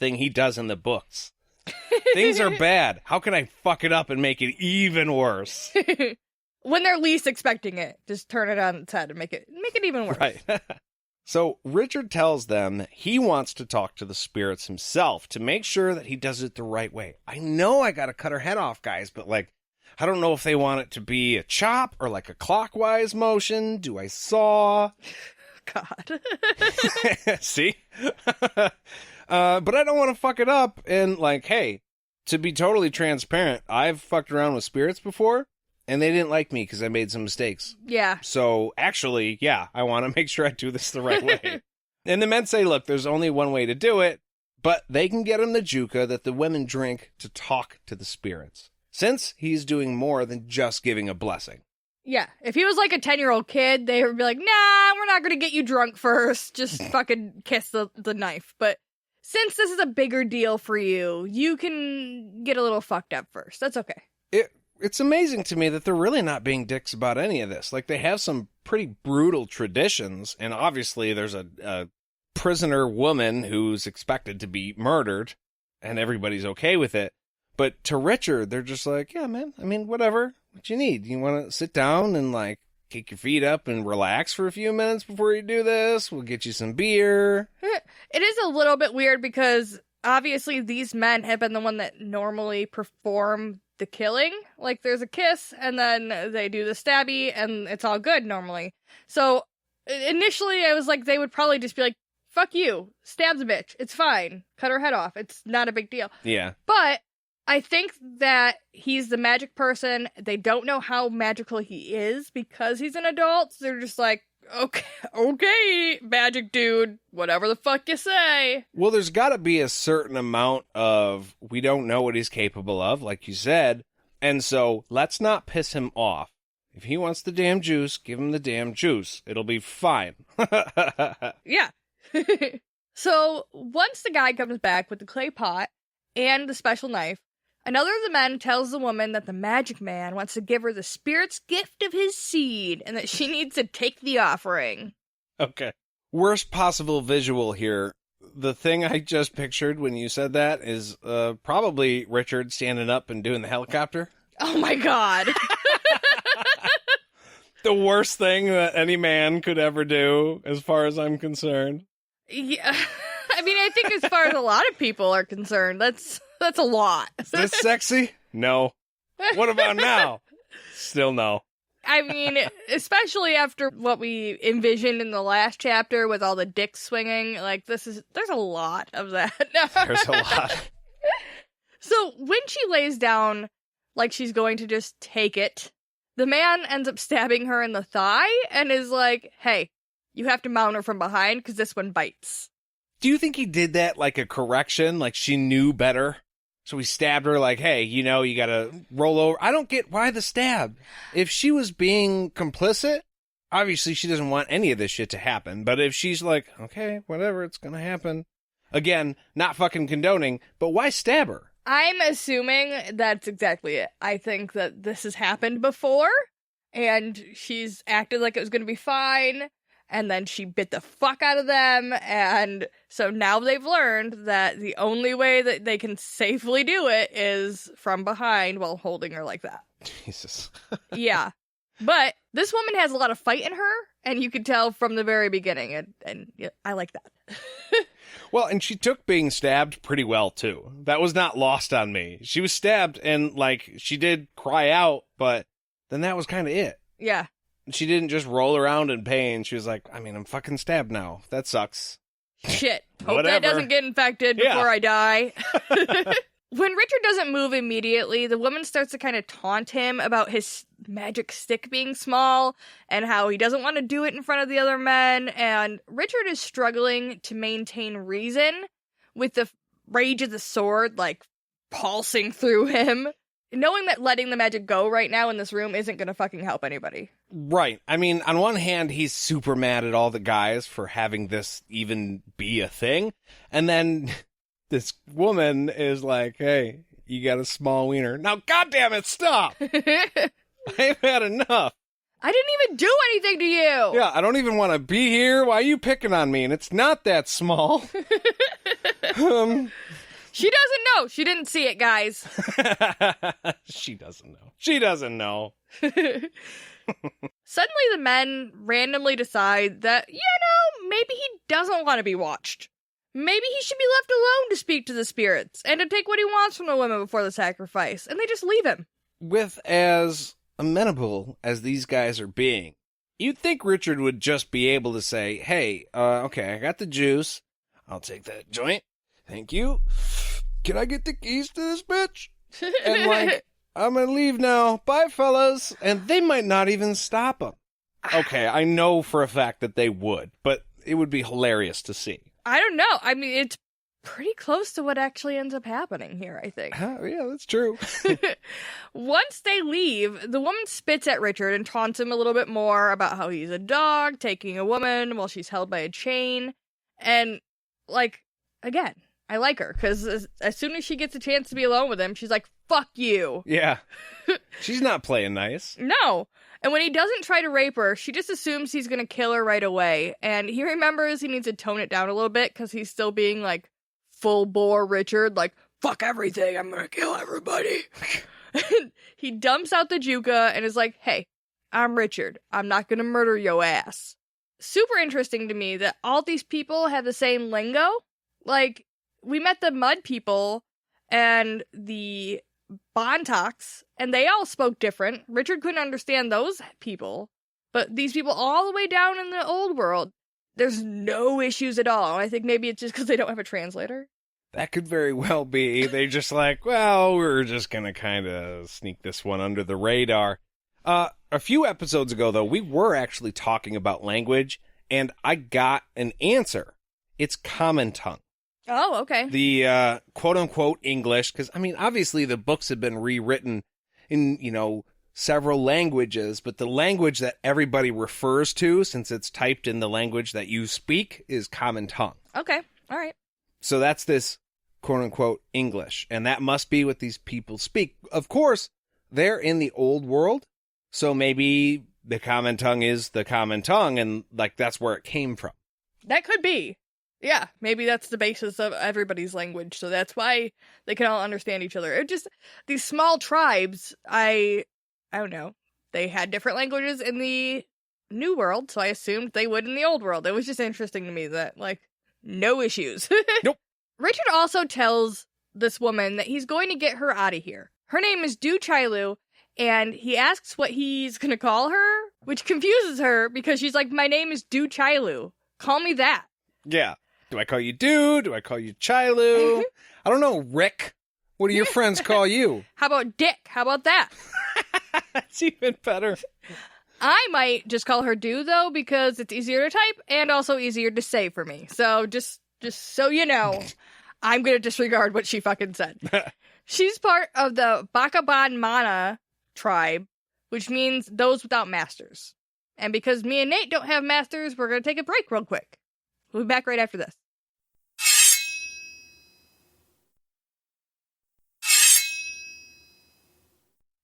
thing he does in the books. Things are bad. How can I fuck it up and make it even worse? When they're least expecting it, just turn it on its head and make it even worse. Right. So Richard tells them that he wants to talk to the spirits himself to make sure that he does it the right way. I know I got to cut her head off, guys, but like, I don't know if they want it to be a chop or like a clockwise motion. Do I saw? God. See? But I don't want to fuck it up. And like, hey, to be totally transparent, I've fucked around with spirits before, and they didn't like me because I made some mistakes. Yeah. So actually, yeah, I want to make sure I do this the right way. And the men say, look, there's only one way to do it, but they can get him the juca that the women drink to talk to the spirits, since he's doing more than just giving a blessing. Yeah. If he was like a 10-year-old kid, they would be like, nah, we're not going to get you drunk first. Just fucking kiss the knife. But since this is a bigger deal for you, you can get a little fucked up first. That's okay. It's amazing to me that they're really not being dicks about any of this. Like, they have some pretty brutal traditions, and obviously there's a prisoner woman who's expected to be murdered, and everybody's okay with it. But to Richard, they're just like, yeah, man, I mean, whatever. What you need? You want to sit down and, like, kick your feet up and relax for a few minutes before you do this? We'll get you some beer. It is a little bit weird because obviously these men have been the one that normally perform the killing. Like, there's a kiss, and then they do the stabby, and it's all good normally. So, initially, I was like, they would probably just be like, fuck you, stab the bitch, it's fine, cut her head off, it's not a big deal. Yeah. But I think that he's the magic person. They don't know how magical he is because he's an adult. So they're just like, okay, magic dude, whatever the fuck you say. Well, there's got to be a certain amount of, we don't know what he's capable of, like you said, and so let's not piss him off. If he wants the damn juice, give him the damn juice. It'll be fine. Yeah. So, once the guy comes back with the clay pot and the special knife, another of the men tells the woman that the magic man wants to give her the spirit's gift of his seed and that she needs to take the offering. Okay. Worst possible visual here. The thing I just pictured when you said that is probably Richard standing up and doing the helicopter. Oh my god. The worst thing that any man could ever do, as far as I'm concerned. Yeah. I mean, I think as far as a lot of people are concerned, that's a lot. Is this sexy? No. What about now? Still no. I mean, especially after what we envisioned in the last chapter with all the dicks swinging, like, there's a lot of that. There's a lot. So when she lays down like she's going to just take it, the man ends up stabbing her in the thigh and is like, hey, you have to mount her from behind because this one bites. Do you think he did that like a correction? Like she knew better? So he stabbed her like, hey, you know, you gotta roll over. I don't get why the stab. If she was being complicit, obviously she doesn't want any of this shit to happen. But if she's like, okay, whatever, it's gonna happen. Again, not fucking condoning, but why stab her? I'm assuming that's exactly it. I think that this has happened before, and she's acted like it was gonna be fine, and then she bit the fuck out of them, and so now they've learned that the only way that they can safely do it is from behind while holding her like that. Jesus. Yeah. But this woman has a lot of fight in her, and you could tell from the very beginning, and yeah, I like that. Well, and she took being stabbed pretty well, too. That was not lost on me. She was stabbed, and, like, she did cry out, but then that was kind of it. Yeah. She didn't just roll around in pain. She was like, I mean, I'm fucking stabbed now. That sucks. Shit. Hope Whatever. that doesn't get infected before I die. When Richard doesn't move immediately, the woman starts to kind of taunt him about his magic stick being small and how he doesn't want to do it in front of the other men. And Richard is struggling to maintain reason with the rage of the sword, like, pulsing through him. Knowing that letting the magic go right now in this room isn't going to fucking help anybody. Right. I mean, on one hand, he's super mad at all the guys for having this even be a thing. And then this woman is like, hey, you got a small wiener. Now, goddammit, stop! I've had enough. I didn't even do anything to you! Yeah, I don't even want to be here. Why are you picking on me? And it's not that small. She doesn't know. She didn't see it, guys. She doesn't know. She doesn't know. Suddenly the men randomly decide that, maybe he doesn't want to be watched. Maybe he should be left alone to speak to the spirits and to take what he wants from the women before the sacrifice. And they just leave him. With as amenable as these guys are being, you'd think Richard would just be able to say, hey, okay, I got the juice. I'll take that joint. Thank you. Can I get the keys to this bitch? And I'm gonna leave now. Bye, fellas. And they might not even stop him. Okay, I know for a fact that they would, but it would be hilarious to see. I don't know. I mean, it's pretty close to what actually ends up happening here, I think. Yeah, that's true. Once they leave, the woman spits at Richard and taunts him a little bit more about how he's a dog, taking a woman while she's held by a chain. And, again, I like her, because as soon as she gets a chance to be alone with him, she's like, fuck you. Yeah. She's not playing nice. No. And when he doesn't try to rape her, she just assumes he's going to kill her right away. And he remembers he needs to tone it down a little bit, because he's still being, full bore Richard, fuck everything, I'm going to kill everybody. He dumps out the juka and is like, hey, I'm Richard. I'm not going to murder yo ass. Super interesting to me that all these people have the same lingo. We met the mud people and the Bontocs, and they all spoke different. Richard couldn't understand those people. But these people all the way down in the old world, there's no issues at all. I think maybe it's just because they don't have a translator. That could very well be. They just we're just going to kind of sneak this one under the radar. A few episodes ago, though, we were actually talking about language, and I got an answer. It's common tongue. Oh, okay. The quote-unquote English, because, obviously the books have been rewritten in, several languages, but the language that everybody refers to, since it's typed in the language that you speak, is common tongue. Okay, all right. So that's this quote-unquote English, and that must be what these people speak. Of course, they're in the old world, so maybe the common tongue is the common tongue, and, that's where it came from. That could be. Yeah, maybe that's the basis of everybody's language, so that's why they can all understand each other. It just, these small tribes, I don't know, they had different languages in the New World, so I assumed they would in the Old World. It was just interesting to me that, no issues. Nope. Richard also tells this woman that he's going to get her out of here. Her name is Du Chailu, and he asks what he's going to call her, which confuses her because she's like, my name is Du Chailu. Call me that. Yeah. Do I call you Du? Do I call you Chailu? I don't know, Rick. What do your friends call you? How about Dick? How about that? That's even better. I might just call her Du, though, because it's easier to type and also easier to say for me. So just so you know, I'm going to disregard what she fucking said. She's part of the Bakaban Mana tribe, which means those without masters. And because me and Nate don't have masters, we're going to take a break real quick. We'll be back right after this.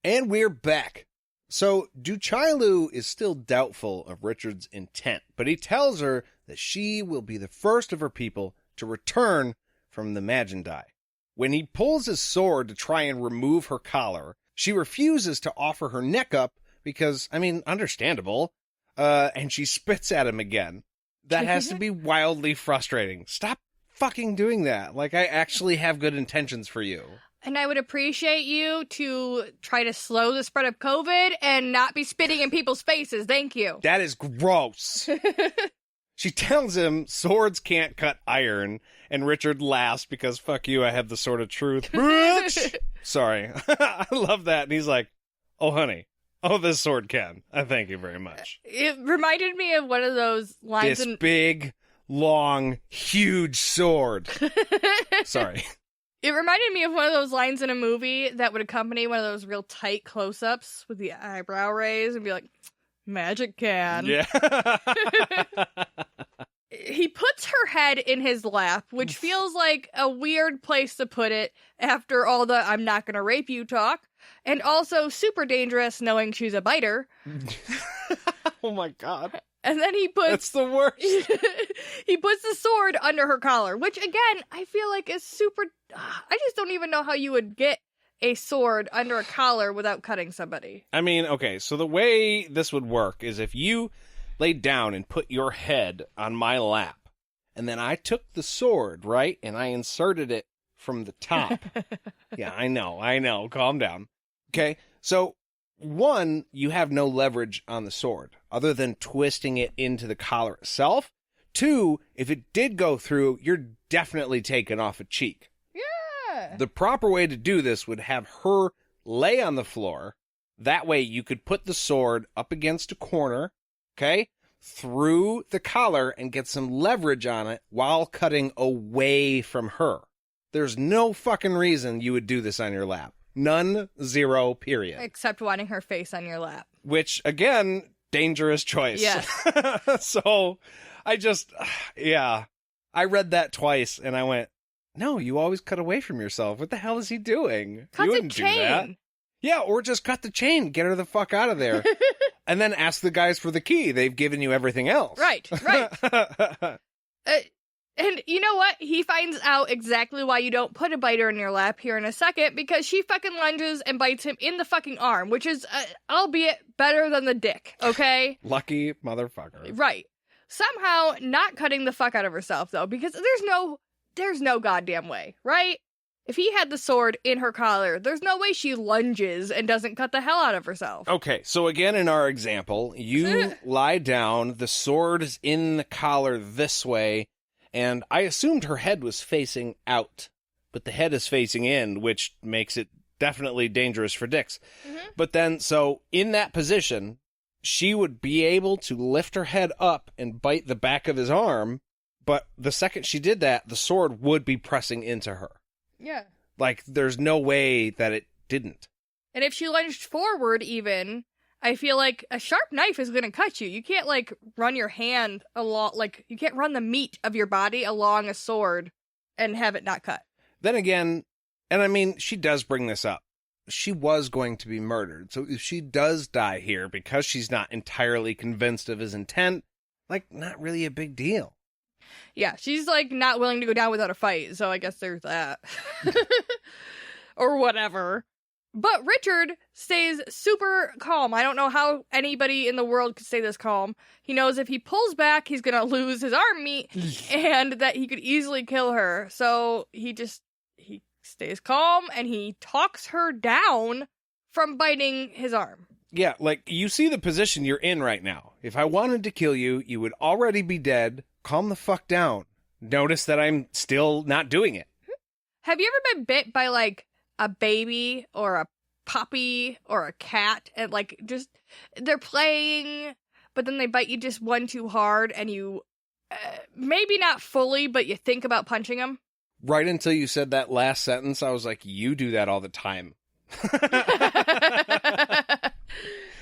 And we're back. So, Du Chailu is still doubtful of Richard's intent, but he tells her that she will be the first of her people to return from the Majindai. When he pulls his sword to try and remove her collar, she refuses to offer her neck up because, understandable, and she spits at him again. That has to be wildly frustrating. Stop fucking doing that. I actually have good intentions for you. And I would appreciate you to try to slow the spread of COVID and not be spitting in people's faces. Thank you. That is gross. She tells him swords can't cut iron, and Richard laughs because, fuck you, I have the sword of truth. Bitch! Sorry. I love that. And he's like, oh, honey. Oh, this sword can. I thank you very much. It reminded me of one of those lines. This big, long, huge sword. Sorry. It reminded me of one of those lines in a movie that would accompany one of those real tight close-ups with the eyebrow raise and be like, magic can. Yeah. He puts her head in his lap, which feels like a weird place to put it after all the I'm not gonna rape you talk. And also super dangerous knowing she's a biter. Oh my god. And then he puts... That's the worst. He puts the sword under her collar, which, again, I feel like is super... I just don't even know how you would get a sword under a collar without cutting somebody. I mean, okay, so the way this would work is if you laid down and put your head on my lap, and then I took the sword, right, and I inserted it from the top. Yeah, I know, calm down. Okay, so... One, you have no leverage on the sword, other than twisting it into the collar itself. Two, if it did go through, you're definitely taking off a cheek. Yeah. The proper way to do this would have her lay on the floor. That way you could put the sword up against a corner, okay, through the collar and get some leverage on it while cutting away from her. There's no fucking reason you would do this on your lap. None, zero, period. Except wanting her face on your lap. Which, again, dangerous choice. Yes. So, I read that twice, and I went, no, you always cut away from yourself. What the hell is he doing? Cut you the wouldn't chain. do that. Yeah, or just cut the chain. Get her the fuck out of there. And then ask the guys for the key. They've given you everything else. Right. And you know what? He finds out exactly why you don't put a biter in your lap here in a second, because she fucking lunges and bites him in the fucking arm, which is, albeit, better than the dick, okay? Lucky motherfucker. Right. Somehow not cutting the fuck out of herself, though, because there's no goddamn way, right? If he had the sword in her collar, there's no way she lunges and doesn't cut the hell out of herself. Okay, so again, in our example, you lie down, the sword is in the collar this way, and I assumed her head was facing out, but the head is facing in, which makes it definitely dangerous for dicks. Mm-hmm. But then, so in that position, she would be able to lift her head up and bite the back of his arm, but the second she did that, the sword would be pressing into her. Yeah. Like, there's no way that it didn't. And if she lunged forward even, I feel like a sharp knife is going to cut you. You can't, like, run your hand along, like, you can't run the meat of your body along a sword and have it not cut. Then again, and I mean, she does bring this up. She was going to be murdered. So if she does die here because she's not entirely convinced of his intent, like, not really a big deal. Yeah, she's, like, not willing to go down without a fight, so I guess there's that. Or whatever. But Richard stays super calm. I don't know how anybody in the world could stay this calm. He knows if he pulls back, he's gonna lose his arm meat, and that he could easily kill her. So he stays calm, and he talks her down from biting his arm. Yeah, like, you see the position you're in right now. If I wanted to kill you, you would already be dead. Calm the fuck down. Notice that I'm still not doing it. Have you ever been bit by, like, a baby or a puppy or a cat, and, like, just, they're playing, but then they bite you just one too hard, and you, maybe not fully, but you think about punching them? Right until you said that last sentence, I was like, you do that all the time.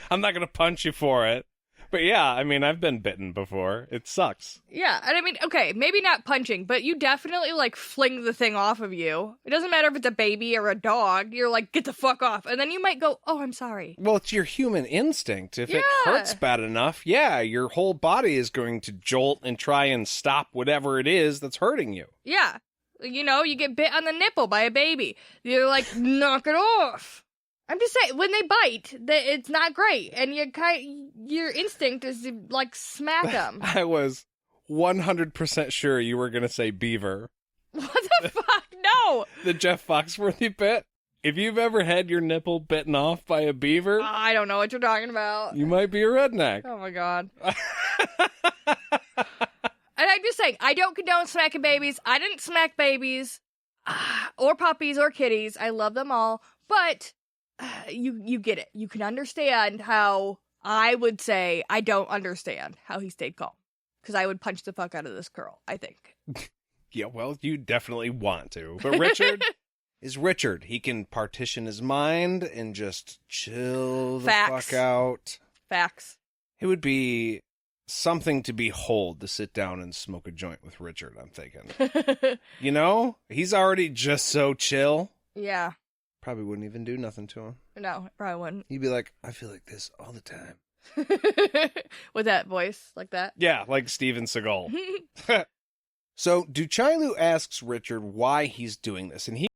I'm not going to punch you for it. But yeah, I mean, I've been bitten before. It sucks. Yeah, and I mean, okay, maybe not punching, but you definitely, like, fling the thing off of you. It doesn't matter if it's a baby or a dog. You're like, get the fuck off. And then you might go, oh, I'm sorry. Well, it's your human instinct. If it hurts bad enough, yeah, your whole body is going to jolt and try and stop whatever it is that's hurting you. Yeah. You know, you get bit on the nipple by a baby. You're like, knock it off. I'm just saying, when they bite, it's not great, and your instinct is to, like, smack them. I was 100% sure you were going to say beaver. What the fuck? No! The Jeff Foxworthy bit. If you've ever had your nipple bitten off by a beaver... I don't know what you're talking about. You might be a redneck. Oh, my God. And I'm just saying, I don't condone smacking babies. I didn't smack babies, or puppies, or kitties. I love them all, but... You get it. You can understand how I would say I don't understand how he stayed calm. Because I would punch the fuck out of this girl, I think. Yeah, well, you definitely want to. But Richard is Richard. He can partition his mind and just chill the fuck out. Facts. It would be something to behold to sit down and smoke a joint with Richard, I'm thinking. You know? He's already just so chill. Yeah. Probably wouldn't even do nothing to him. No, probably wouldn't. He'd be like, I feel like this all the time. With that voice, like that. Yeah, like Steven Seagal. So Duchailu asks Richard why he's doing this, and he